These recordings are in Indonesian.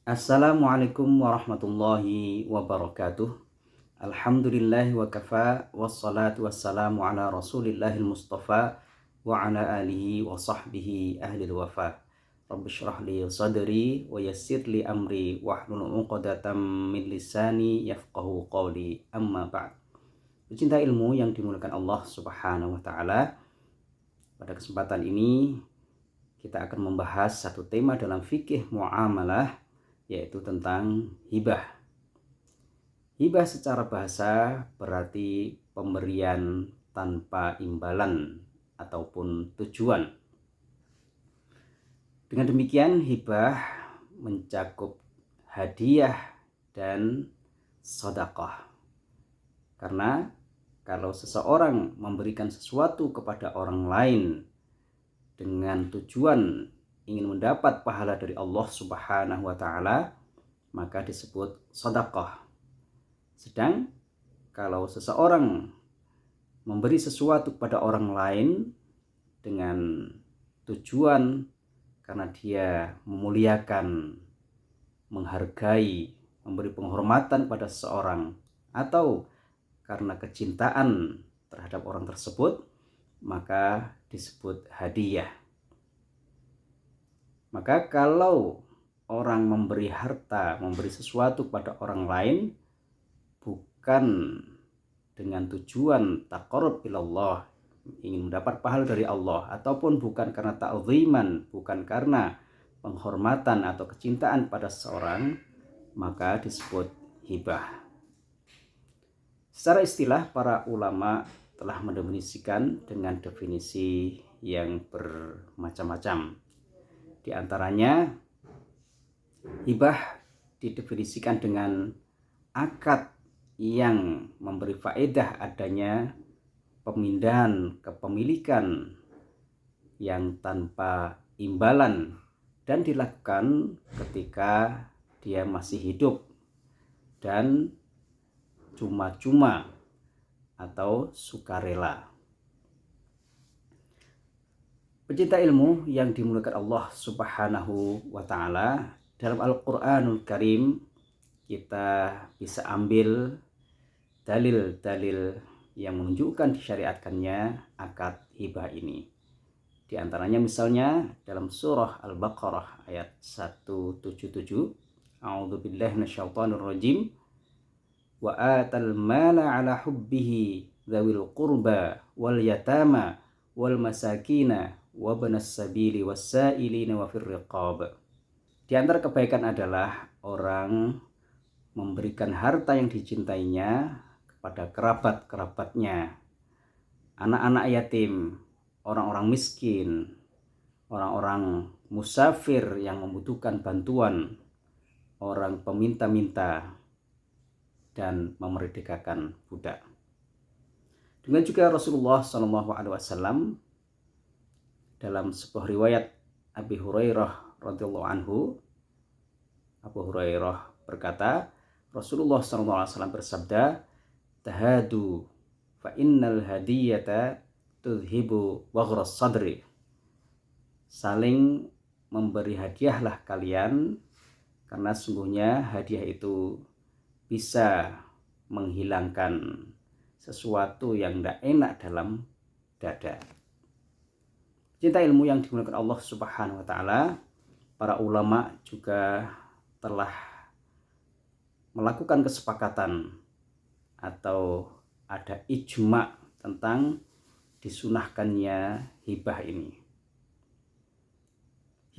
Assalamualaikum warahmatullahi wabarakatuh. Alhamdulillahi wa kafa, wassalatu wassalamu ala rasulillahil mustafa wa ala alihi wa sahbihi ahlil wafa. Rabbi syrah li sadri wa yassir li amri wahlul 'uqdatam min lisani yafqahu qawli, amma ba'd. Pecinta ilmu yang dimuliakan Allah Subhanahu wa taala, pada kesempatan ini kita akan membahas satu tema dalam fikih muamalah, yaitu tentang hibah. Hibah secara bahasa berarti pemberian tanpa imbalan ataupun tujuan. Dengan demikian, hibah mencakup hadiah dan sedekah. Karena kalau seseorang memberikan sesuatu kepada orang lain dengan tujuan ingin mendapat pahala dari Allah Subhanahu wa taala, maka disebut sedekah. Sedang kalau seseorang memberi sesuatu kepada orang lain dengan tujuan karena dia memuliakan, menghargai, memberi penghormatan pada seseorang, atau karena kecintaan terhadap orang tersebut, maka disebut hadiah. Maka kalau orang memberi harta, memberi sesuatu kepada orang lain bukan dengan tujuan taqarrub ilallah, ingin mendapat pahala dari Allah, ataupun bukan karena ta'ziman, bukan karena penghormatan atau kecintaan pada seseorang, maka disebut hibah. Secara istilah, para ulama telah mendefinisikan dengan definisi yang bermacam-macam. Di antaranya, hibah didefinisikan dengan akad yang memberi faedah adanya pemindahan kepemilikan yang tanpa imbalan dan dilakukan ketika dia masih hidup dan cuma-cuma atau sukarela. Pecinta ilmu yang dimuliakan Allah Subhanahu wa taala, dalam Al-Qur'anul Karim kita bisa ambil dalil-dalil yang menunjukkan disyariatkannya akad hibah ini. Di antaranya misalnya dalam surah Al-Baqarah ayat 177, A'udzubillahi minasyaitonir rajim, wa atal mala ala hubbihi dzawil qurba wal yatama wal masakina wa banas sabili wasailina wa fir riqab. Di antara kebaikan adalah orang memberikan harta yang dicintainya kepada kerabat-kerabatnya, anak-anak yatim, orang-orang miskin, orang-orang musafir yang membutuhkan bantuan, orang peminta-minta, dan memerdekakan budak. Dengan juga Rasulullah SAW dalam sebuah riwayat Abi Hurairah radhiyallahu anhu, Abu Hurairah berkata, Rasulullah SAW bersabda, tahadu fa innal hadiyata tudhibu waghras sadri. Saling memberi hadiahlah kalian, karena sungguhnya hadiah itu bisa menghilangkan sesuatu yang tidak enak dalam dada. Cinta ilmu yang dimuliakan Allah Subhanahu wa taala, para ulama juga telah melakukan kesepakatan atau ada ijma tentang disunahkannya hibah ini.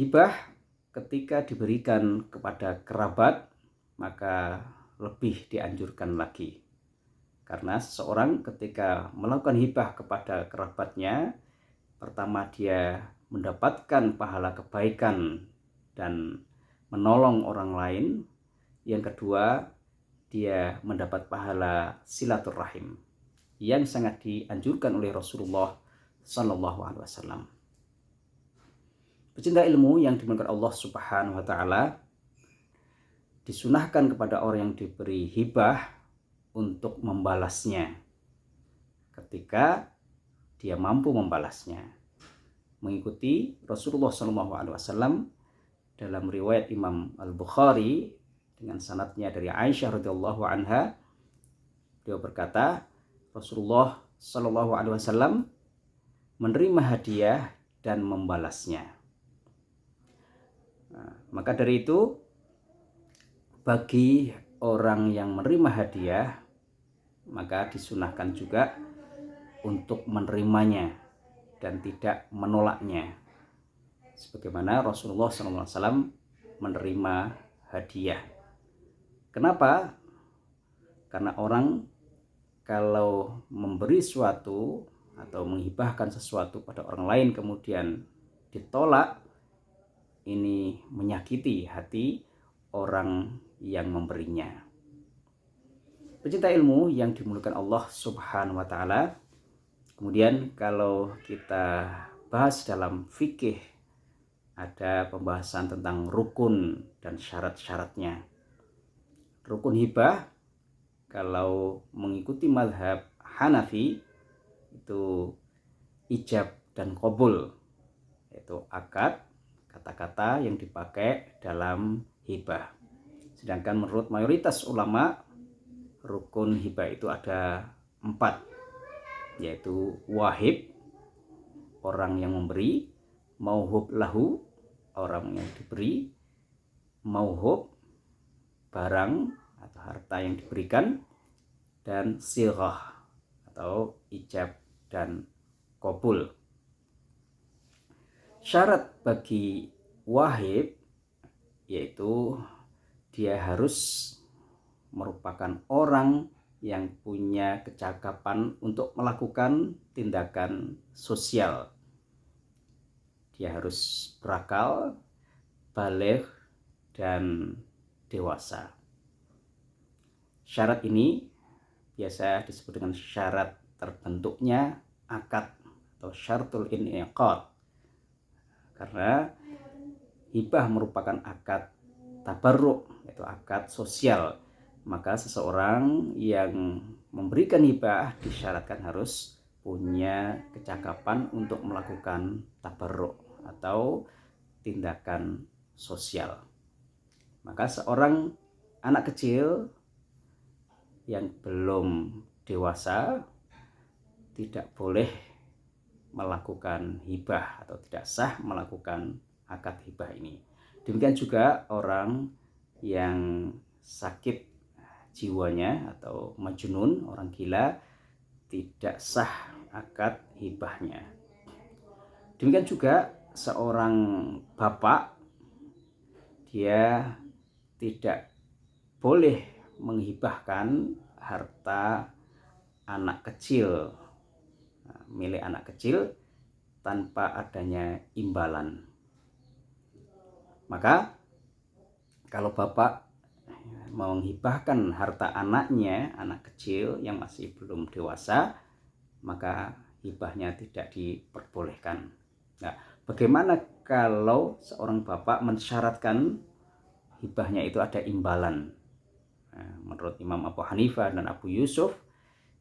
Hibah ketika diberikan kepada kerabat maka lebih dianjurkan lagi. Karena seseorang ketika melakukan hibah kepada kerabatnya, pertama dia mendapatkan pahala kebaikan dan menolong orang lain. Yang kedua, dia mendapat pahala silaturahim yang sangat dianjurkan oleh Rasulullah Sallallahu Alaihi Wasallam. Pecinta ilmu yang dimuliakan Allah Subhanahu Wa Taala, disunahkan kepada orang yang diberi hibah untuk membalasnya ketika dia mampu membalasnya, mengikuti Rasulullah SAW dalam riwayat Imam Al-Bukhari dengan sanadnya dari Aisyah radhiyallahu anha, beliau berkata, Rasulullah Shallallahu alaihi wasallam menerima hadiah dan membalasnya. Nah, maka dari itu bagi orang yang menerima hadiah maka disunahkan juga untuk menerimanya dan tidak menolaknya, sebagaimana Rasulullah SAW menerima hadiah. Kenapa? Karena orang kalau memberi suatu atau menghibahkan sesuatu pada orang lain kemudian ditolak, ini menyakiti hati orang yang memberinya. Pecinta ilmu yang dimuliakan Allah Subhanahu wa taala, kemudian kalau kita bahas dalam fikih ada pembahasan tentang rukun dan syarat-syaratnya. Rukun hibah kalau mengikuti mazhab Hanafi itu ijab dan qabul, yaitu akad, kata-kata yang dipakai dalam hibah. Sedangkan menurut mayoritas ulama rukun hibah itu ada 4, yaitu wahib, orang yang memberi, mauhub lahu, orang yang diberi, mauhub, barang atau harta yang diberikan, dan sirah atau ijab dan qabul. Syarat bagi wahib yaitu dia harus merupakan orang yang punya kecakapan untuk melakukan tindakan sosial. Dia harus berakal, baligh, dan dewasa. Syarat ini biasa disebut dengan syarat terbentuknya akad atau syartul in'iqad. Karena hibah merupakan akad tabarruk, yaitu akad sosial. Maka seseorang yang memberikan hibah disyaratkan harus punya kecakapan untuk melakukan tabarruk atau tindakan sosial. Maka seorang anak kecil yang belum dewasa tidak boleh melakukan hibah atau tidak sah melakukan akad hibah ini. Demikian juga orang yang sakit jiwanya atau majnun, orang gila, tidak sah akad hibahnya. Demikian juga seorang bapak, dia tidak boleh menghibahkan harta anak kecil, milik anak kecil tanpa adanya imbalan. Maka kalau bapak menghibahkan harta anaknya, anak kecil yang masih belum dewasa, maka hibahnya tidak diperbolehkan. Nah, bagaimana kalau seorang bapak mensyaratkan hibahnya itu ada imbalan? Nah, menurut Imam Abu Hanifah dan Abu Yusuf,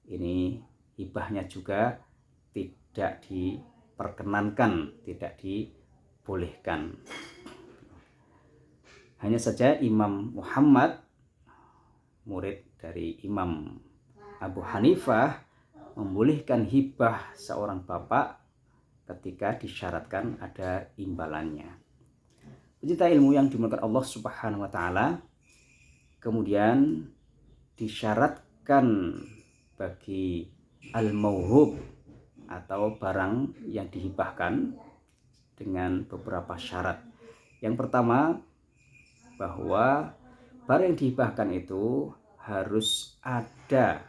ini hibahnya juga tidak diperkenankan, tidak dibolehkan. Hanya saja Imam Muhammad, murid dari Imam Abu Hanifah, membolehkan hibah seorang bapak ketika disyaratkan ada imbalannya. Pecinta ilmu yang dimuliakan Allah Subhanahu wa taala, kemudian disyaratkan bagi al-mauhub atau barang yang dihibahkan dengan beberapa syarat. Yang pertama, bahwa barang yang dihibahkan itu harus ada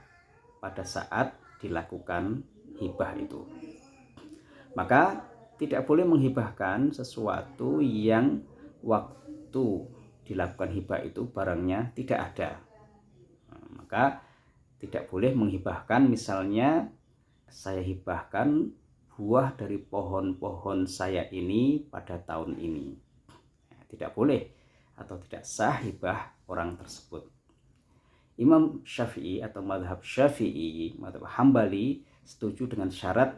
pada saat dilakukan hibah itu. Maka tidak boleh menghibahkan sesuatu yang waktu dilakukan hibah itu barangnya tidak ada. Maka tidak boleh menghibahkan, misalnya saya hibahkan buah dari pohon-pohon saya ini pada tahun ini. Tidak boleh atau tidak sah hibah orang tersebut. Imam Syafi'i atau madhab Syafi'i, madhab Hambali setuju dengan syarat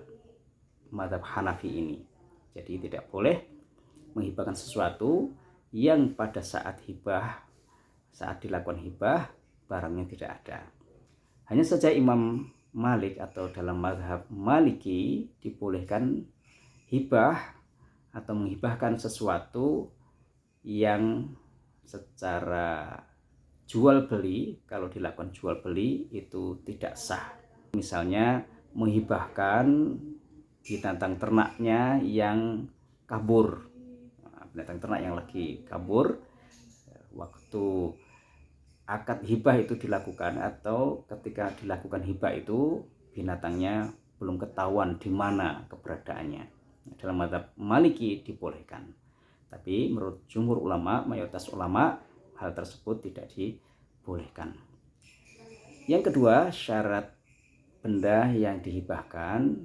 madhab Hanafi ini. Jadi tidak boleh menghibahkan sesuatu yang pada saat dilakukan hibah barangnya tidak ada. Hanya saja Imam Malik atau dalam mazhab Maliki dibolehkan hibah atau menghibahkan sesuatu yang secara jual beli, kalau dilakukan jual beli itu tidak sah. Misalnya menghibahkan binatang ternaknya yang kabur, binatang ternak yang lagi kabur, waktu akad hibah itu dilakukan atau ketika dilakukan hibah itu binatangnya belum ketahuan di mana keberadaannya. Dalam mazhab Maliki dibolehkan. Tapi menurut jumhur ulama, mayoritas ulama, hal tersebut tidak dibolehkan. Yang kedua, syarat benda yang dihibahkan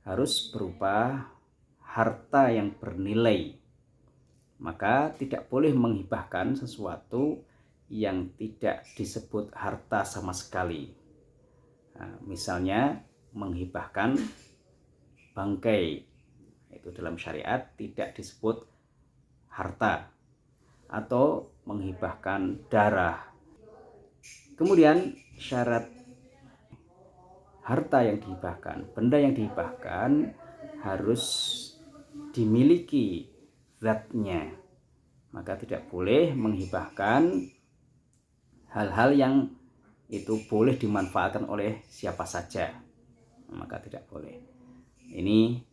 harus berupa harta yang bernilai. Maka tidak boleh menghibahkan sesuatu yang tidak disebut harta sama sekali. Nah, misalnya menghibahkan bangkai, itu dalam syariat tidak disebut harta, atau menghibahkan darah. Kemudian syarat harta yang dihibahkan, benda yang dihibahkan harus dimiliki zatnya. Maka tidak boleh menghibahkan hal-hal yang itu boleh dimanfaatkan oleh siapa saja. Maka tidak boleh. Ini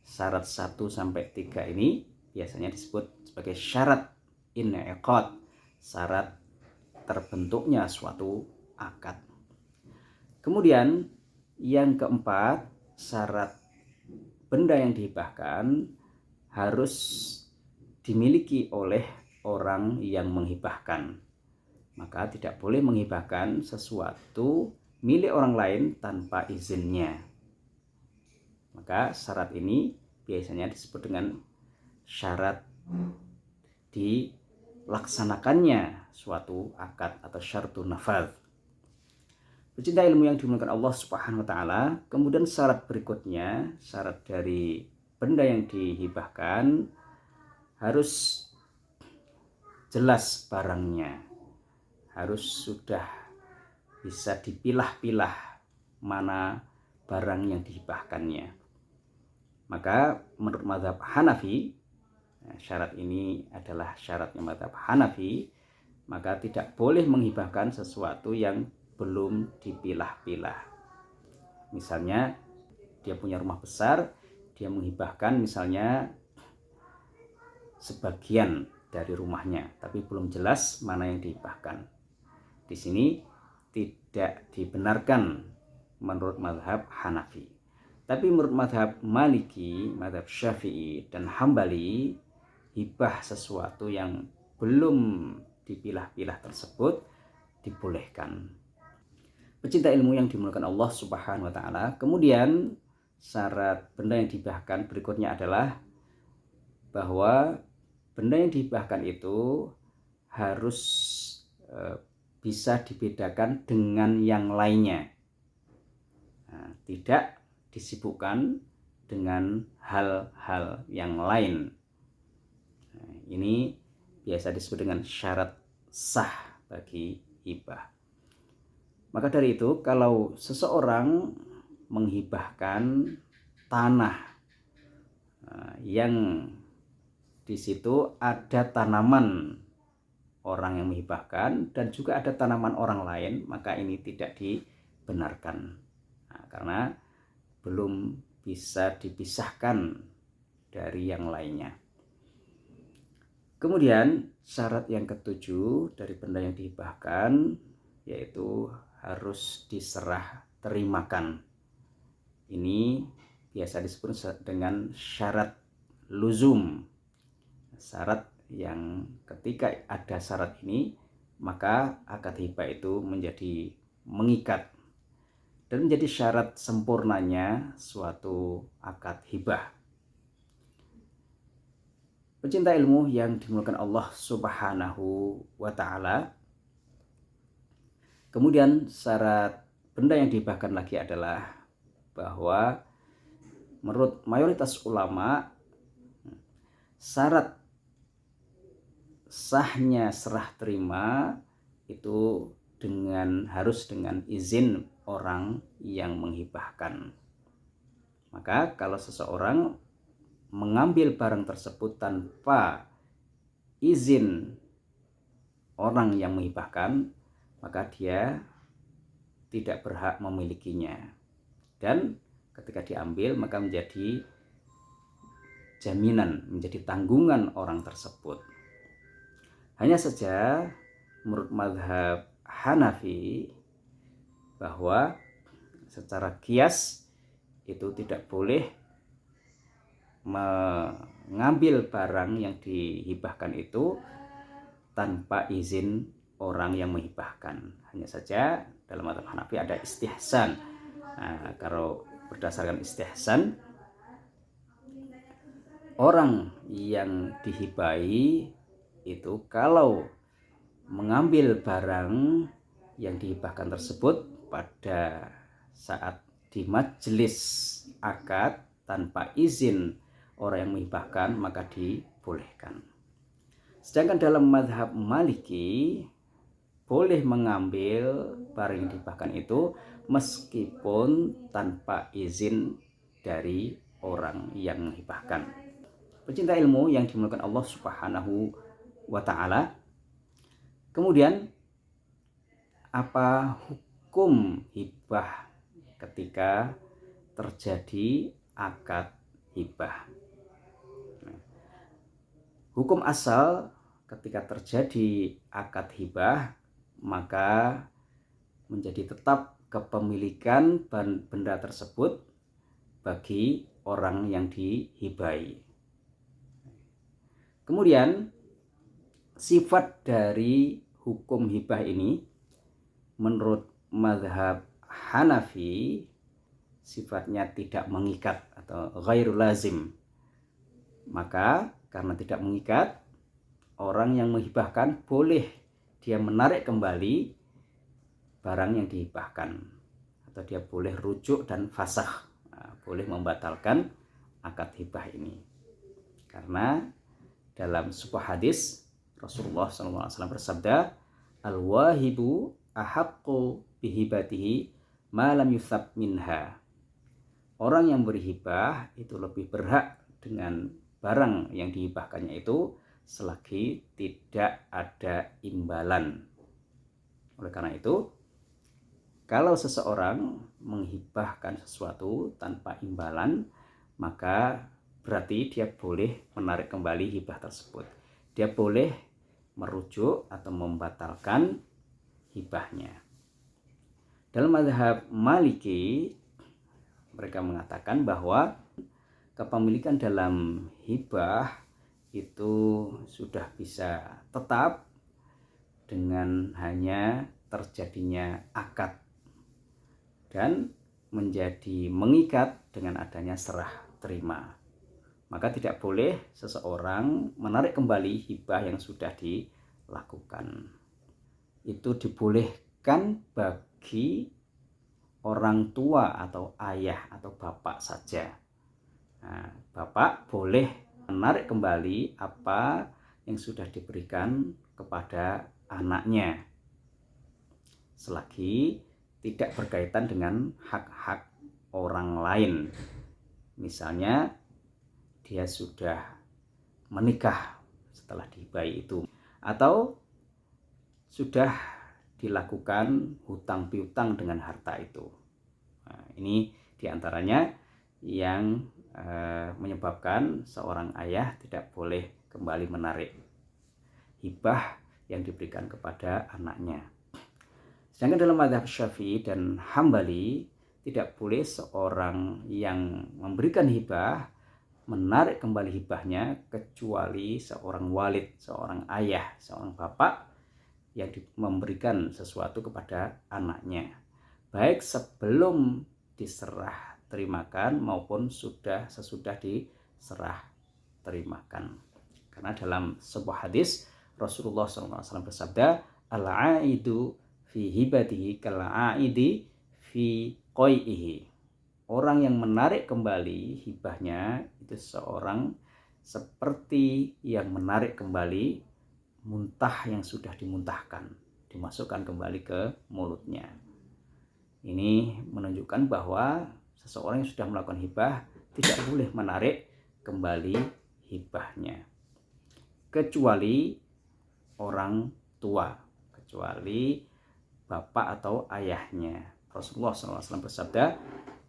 syarat 1 sampai 3 ini biasanya disebut sebagai syarat in'iqad, syarat terbentuknya suatu akad. Kemudian yang keempat, syarat benda yang dihibahkan harus dimiliki oleh orang yang menghibahkan. Maka tidak boleh menghibahkan sesuatu milik orang lain tanpa izinnya. Maka syarat ini biasanya disebut dengan syarat dilaksanakannya suatu akad atau syartun nafadz. Pecinta ilmu yang dimuliakan Allah Subhanahu wa taala, kemudian syarat berikutnya, syarat dari benda yang dihibahkan harus jelas barangnya. Harus sudah bisa dipilah-pilah mana barang yang dihibahkannya. Maka menurut mazhab Hanafi, syarat ini adalah syaratnya mazhab Hanafi, maka tidak boleh menghibahkan sesuatu yang belum dipilah-pilah. Misalnya dia punya rumah besar, dia menghibahkan misalnya sebagian dari rumahnya, tapi belum jelas mana yang dihibahkan. Di sini tidak dibenarkan menurut mazhab Hanafi. Tapi menurut mazhab Maliki, mazhab Syafi'i dan Hambali, hibah sesuatu yang belum dipilah-pilah tersebut dibolehkan. Pecinta ilmu yang dimuliakan Allah Subhanahu wa taala, kemudian syarat benda yang dihibahkan berikutnya adalah bahwa benda yang dihibahkan itu harus bisa dibedakan dengan yang lainnya. Nah, tidak disibukkan dengan hal-hal yang lain. Nah, ini biasa disebut dengan syarat sah bagi hibah. Maka dari itu, kalau seseorang menghibahkan tanah yang di situ ada tanaman orang yang menghibahkan dan juga ada tanaman orang lain, maka ini tidak dibenarkan. Nah, karena belum bisa dipisahkan dari yang lainnya. Kemudian syarat yang ketujuh dari benda yang dihibahkan yaitu harus diserah terimakan. Ini biasa disebut dengan syarat luzum. Syarat yang ketika ada syarat ini, maka akad hibah itu menjadi mengikat dan menjadi syarat sempurnanya suatu akad hibah. Pecinta ilmu yang dimuliakan Allah Subhanahu wa taala, kemudian syarat benda yang dihibahkan lagi adalah bahwa menurut mayoritas ulama syarat sahnya serah terima itu harus dengan izin orang yang menghibahkan. Maka kalau seseorang mengambil barang tersebut tanpa izin orang yang menghibahkan, maka dia tidak berhak memilikinya. Dan ketika diambil maka menjadi jaminan, menjadi tanggungan orang tersebut. Hanya saja menurut mazhab Hanafi bahwa secara qiyas itu tidak boleh mengambil barang yang dihibahkan itu tanpa izin orang yang menghibahkan. Hanya saja dalam mazhab Hanafi ada istihsan. Nah, kalau berdasarkan istihsan, orang yang dihibahi itu kalau mengambil barang yang dihibahkan tersebut pada saat di majelis akad tanpa izin orang yang menghibahkan, maka dibolehkan. Sedangkan dalam mazhab Maliki boleh mengambil barang yang dihibahkan itu meskipun tanpa izin dari orang yang menghibahkan. Pecinta ilmu yang dimuliakan Allah Subhanahu wa ta'ala, kemudian apa hukum hibah ketika terjadi akad hibah? Hukum asal ketika terjadi akad hibah, maka menjadi tetap kepemilikan benda tersebut bagi orang yang dihibahi. Kemudian sifat dari hukum hibah ini menurut mazhab Hanafi sifatnya tidak mengikat atau ghairul lazim. Maka karena tidak mengikat, orang yang menghibahkan boleh dia menarik kembali barang yang dihibahkan, atau dia boleh rujuk dan fasakh, boleh membatalkan akad hibah ini. Karena dalam sebuah hadis Rasulullah SAW bersabda, al-wahibu ahaqqu bihibatihi ma lam yuthab minha. Orang yang berhibah itu lebih berhak dengan barang yang dihibahkannya itu selagi tidak ada imbalan. Oleh karena itu, kalau seseorang menghibahkan sesuatu tanpa imbalan, maka berarti dia boleh menarik kembali hibah tersebut. Dia boleh merujuk atau membatalkan hibahnya. Dalam mazhab Maliki, mereka mengatakan bahwa kepemilikan dalam hibah itu sudah bisa tetap dengan hanya terjadinya akad dan menjadi mengikat dengan adanya serah terima. Maka tidak boleh seseorang menarik kembali hibah yang sudah dilakukan. Itu dibolehkan bagi orang tua atau ayah atau bapak saja. Nah, bapak boleh menarik kembali apa yang sudah diberikan kepada anaknya selagi tidak berkaitan dengan hak-hak orang lain. Misalnya dia sudah menikah setelah dihibahi itu, atau sudah dilakukan hutang piutang dengan harta itu. Nah, ini diantaranya yang menyebabkan seorang ayah tidak boleh kembali menarik hibah yang diberikan kepada anaknya. Sedangkan dalam mazhab Syafi'i dan Hambali tidak boleh seorang yang memberikan hibah menarik kembali hibahnya kecuali seorang walid, seorang ayah, seorang bapak yang memberikan sesuatu kepada anaknya, baik sebelum diserah terimakan maupun sesudah diserah terimakan. Karena dalam sebuah hadis Rasulullah SAW bersabda, al-aidu fi hibatihi kal-aidi fi qoi'ihi. Orang yang menarik kembali hibahnya itu seorang seperti yang menarik kembali muntah yang sudah dimuntahkan, dimasukkan kembali ke mulutnya. Ini menunjukkan bahwa seseorang yang sudah melakukan hibah tidak boleh menarik kembali hibahnya, kecuali orang tua, kecuali bapak atau ayahnya. Rasulullah SAW bersabda,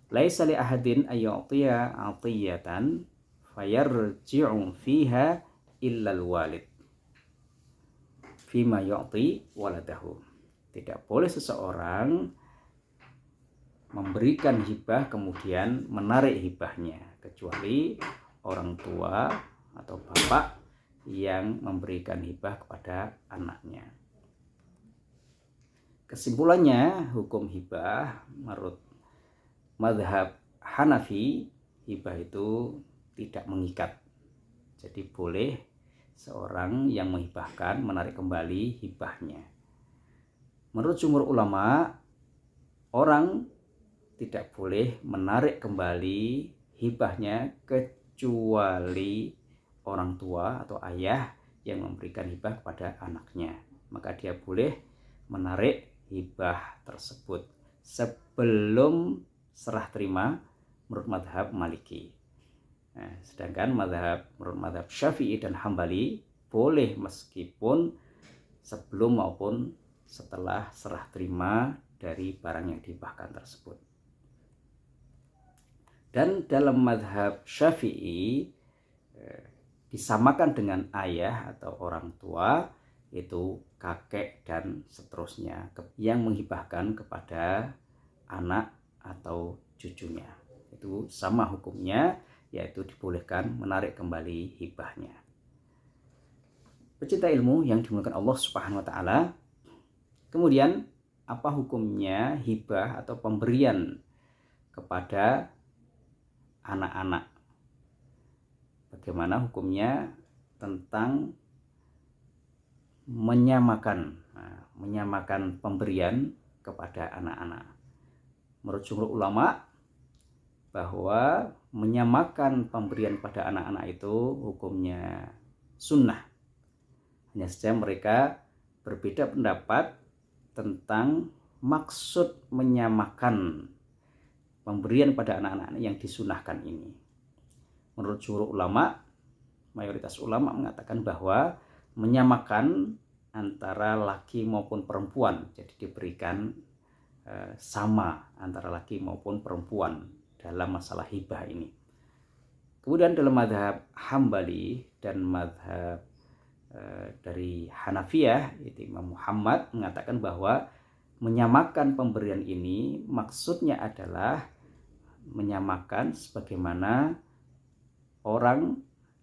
"Laisa li ahadin ayyu'tiya 'atiyatan fayarji'u fiha illa al-walid fima yu'ti waladahu." Tidak boleh seseorang memberikan hibah kemudian menarik hibahnya, kecuali orang tua atau bapak yang memberikan hibah kepada anaknya. Kesimpulannya, hukum hibah menurut mazhab Hanafi, hibah itu tidak mengikat. Jadi boleh seorang yang menghibahkan menarik kembali hibahnya. Menurut jumhur ulama, orang tidak boleh menarik kembali hibahnya kecuali orang tua atau ayah yang memberikan hibah kepada anaknya. Maka dia boleh menarik hibah tersebut sebelum serah terima menurut mazhab Maliki. Nah, sedangkan menurut mazhab Syafi'i dan Hambali boleh meskipun sebelum maupun setelah serah terima dari barang yang dihibahkan tersebut. Dan dalam mazhab Syafi'i disamakan dengan ayah atau orang tua, yaitu kakek dan seterusnya yang menghibahkan kepada anak atau cucunya. Itu sama hukumnya, yaitu dibolehkan menarik kembali hibahnya. Pecinta ilmu yang dimuliakan Allah Subhanahu wa taala, kemudian apa hukumnya hibah atau pemberian kepada anak-anak? Bagaimana hukumnya tentang menyamakan pemberian kepada anak-anak? Menurut jumhur ulama, bahwa menyamakan pemberian pada anak-anak itu hukumnya sunnah. Hanya saja mereka berbeda pendapat tentang maksud menyamakan pemberian pada anak-anak yang disunahkan ini. Menurut jumhur ulama, mayoritas ulama mengatakan bahwa menyamakan antara laki maupun perempuan, jadi diberikan sama antara laki maupun perempuan dalam masalah hibah ini. Kemudian dalam mazhab Hambali dan mazhab dari Hanafiyah, yaitu Imam Muhammad, mengatakan bahwa menyamakan pemberian ini maksudnya adalah menyamakan sebagaimana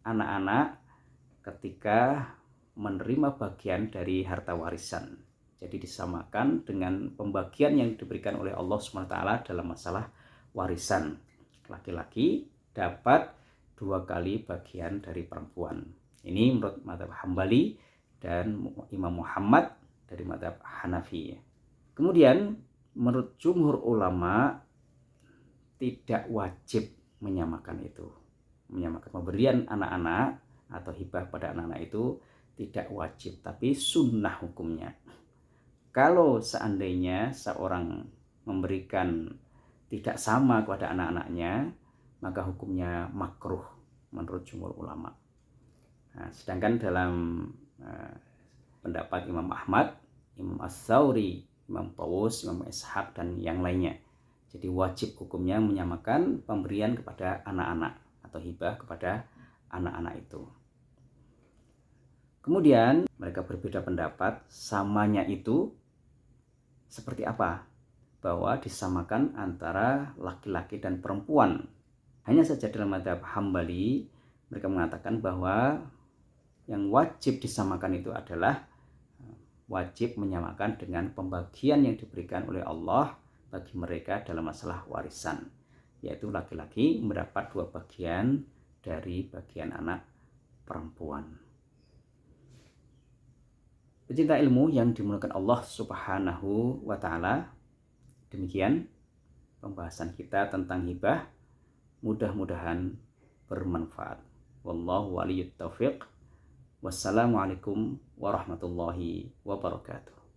anak-anak ketika menerima bagian dari harta warisan. Jadi disamakan dengan pembagian yang diberikan oleh Allah SWT dalam masalah warisan. Laki-laki dapat 2 kali bagian dari perempuan. Ini menurut mazhab Hambali dan Imam Muhammad dari mazhab Hanafi. Kemudian menurut jumhur ulama tidak wajib menyamakan itu. Menyamakan pemberian anak-anak atau hibah pada anak-anak itu tidak wajib, tapi sunnah hukumnya. Kalau seandainya seorang memberikan tidak sama kepada anak-anaknya, maka hukumnya makruh menurut jumhur ulama. Nah, sedangkan dalam pendapat Imam Ahmad, Imam As-Sawri, Imam Tawus, Imam Ishaq dan yang lainnya, jadi wajib hukumnya menyamakan pemberian kepada anak-anak atau hibah kepada anak-anak itu. Kemudian mereka berbeda pendapat samanya itu seperti apa? Bahwa disamakan antara laki-laki dan perempuan. Hanya saja dalam mazhab Hambali mereka mengatakan bahwa yang wajib disamakan itu adalah wajib menyamakan dengan pembagian yang diberikan oleh Allah bagi mereka dalam masalah warisan, yaitu laki-laki mendapat 2 bagian dari bagian anak perempuan. Pecinta ilmu yang dimuliakan Allah Subhanahu wa taala, demikian pembahasan kita tentang hibah. Mudah-mudahan bermanfaat. Wallahu waliyyut taufiq. Wassalamualaikum warahmatullahi wabarakatuh.